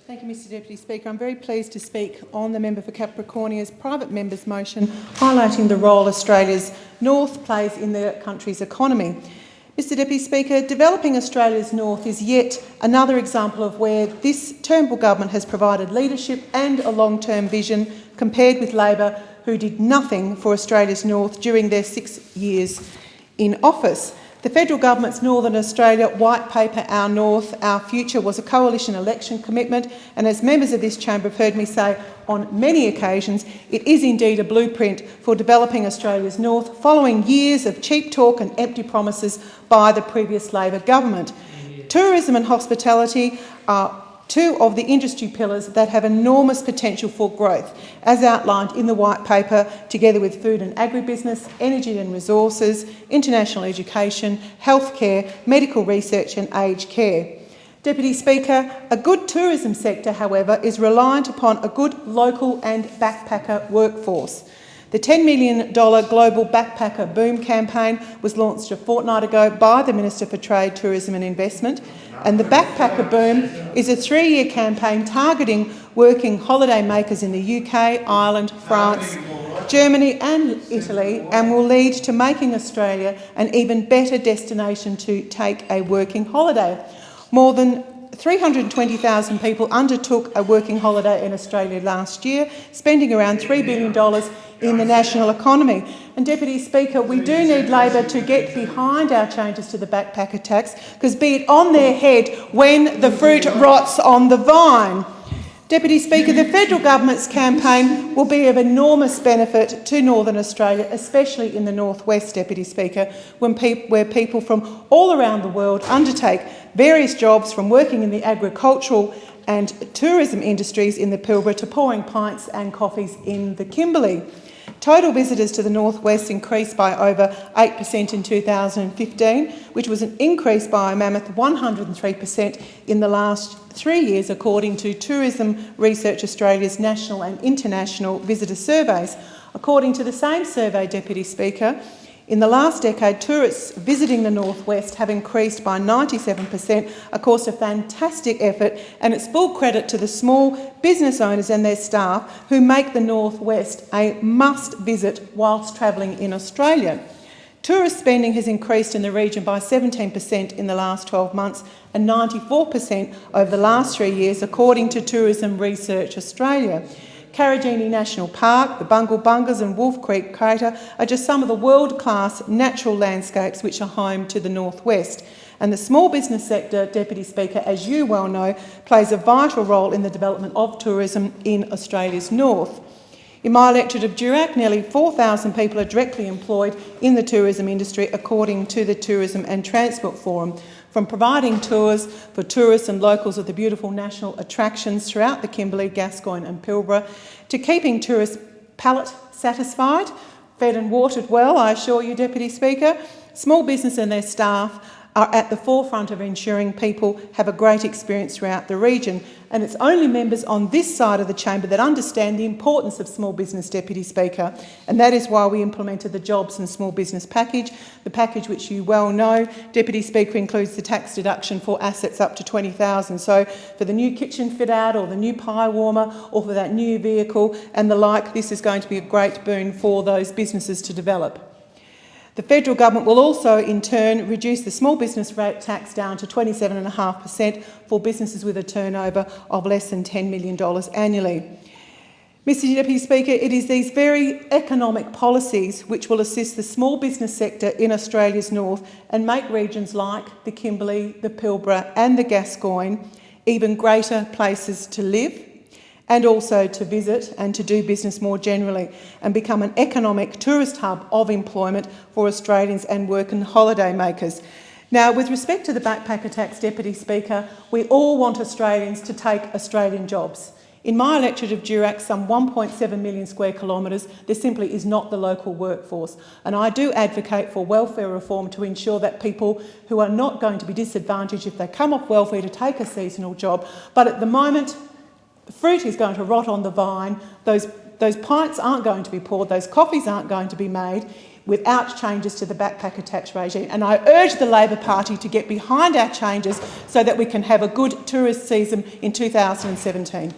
Thank you, Mr Deputy Speaker. I'm very pleased to speak on the member for Capricornia's private member's motion highlighting the role Australia's north plays in the country's economy. Mr Deputy Speaker, developing Australia's north is yet another example of where this Turnbull government has provided leadership and a long-term vision compared with Labor, who did nothing for Australia's north during their 6 years in office. The federal government's Northern Australia White Paper, Our North, Our Future, was a coalition election commitment, and as members of this chamber have heard me say on many occasions, it is indeed a blueprint for developing Australia's north, following years of cheap talk and empty promises by the previous Labor government. Tourism and hospitality are two of the industry pillars that have enormous potential for growth, as outlined in the White Paper, together with food and agribusiness, energy and resources, international education, healthcare, medical research and aged care. Deputy Speaker, a good tourism sector, however, is reliant upon a good local and backpacker workforce. The $10 million global backpacker boom campaign was launched a fortnight ago by the Minister for Trade, Tourism and Investment, and the backpacker boom is a 3-year campaign targeting working holiday makers in the UK, Ireland, France, Germany and Italy, and will lead to making Australia an even better destination to take a working holiday. More than 320,000 people undertook a working holiday in Australia last year, spending around $3 billion in the national economy. And Deputy Speaker, we do need Labor to get behind our changes to the backpacker tax, because be it on their head when the fruit rots on the vine. Deputy Speaker, the federal government's campaign will be of enormous benefit to Northern Australia, especially in the northwest, Deputy Speaker, where people from all around the world undertake various jobs, from working in the agricultural and tourism industries in the Pilbara to pouring pints and coffees in the Kimberley. Total visitors to the northwest increased by over 8% in 2015, which was an increase by a mammoth 103% in the last 3 years, according to Tourism Research Australia's national and international visitor surveys. According to the same survey, Deputy Speaker, in the last decade, tourists visiting the northwest have increased by 97%, of course a fantastic effort, and it's full credit to the small business owners and their staff who make the northwest a must-visit whilst travelling in Australia. Tourist spending has increased in the region by 17% in the last 12 months and 94% over the last 3 years, according to Tourism Research Australia. Karajini National Park, the Bungle Bungas and Wolf Creek Crater are just some of the world-class natural landscapes which are home to the northwest. And the small business sector, Deputy Speaker, as you well know, plays a vital role in the development of tourism in Australia's north. In my electorate of Durack, nearly 4,000 people are directly employed in the tourism industry, according to the Tourism and Transport Forum, from providing tours for tourists and locals of the beautiful national attractions throughout the Kimberley, Gascoyne and Pilbara, to keeping tourists' palate satisfied, fed and watered well, I assure you, Deputy Speaker. Small business and their staff are at the forefront of ensuring people have a great experience throughout the region. And it's only members on this side of the chamber that understand the importance of small business, Deputy Speaker, and that is why we implemented the Jobs and Small Business Package. The package, which you well know, Deputy Speaker, includes the tax deduction for assets up to $20,000. So for the new kitchen fit out or the new pie warmer or for that new vehicle and the like, this is going to be a great boon for those businesses to develop. The federal government will also, in turn, reduce the small business rate tax down to 27.5% for businesses with a turnover of less than $10 million annually. Mr Deputy Speaker, it is these very economic policies which will assist the small business sector in Australia's north and make regions like the Kimberley, the Pilbara and the Gascoyne even greater places to live, and also to visit and to do business more generally, and become an economic tourist hub of employment for Australians and work and holiday makers. Now, with respect to the backpacker tax, Deputy Speaker, we all want Australians to take Australian jobs. In my electorate of Durack, some 1.7 million square kilometres, there simply is not the local workforce. And I do advocate for welfare reform to ensure that people who are not going to be disadvantaged if they come off welfare to take a seasonal job. But at the moment, the fruit is going to rot on the vine, those pints aren't going to be poured, those coffees aren't going to be made. without changes to the backpacker tax regime. And I urge the Labor Party to get behind our changes so that we can have a good tourist season in 2017.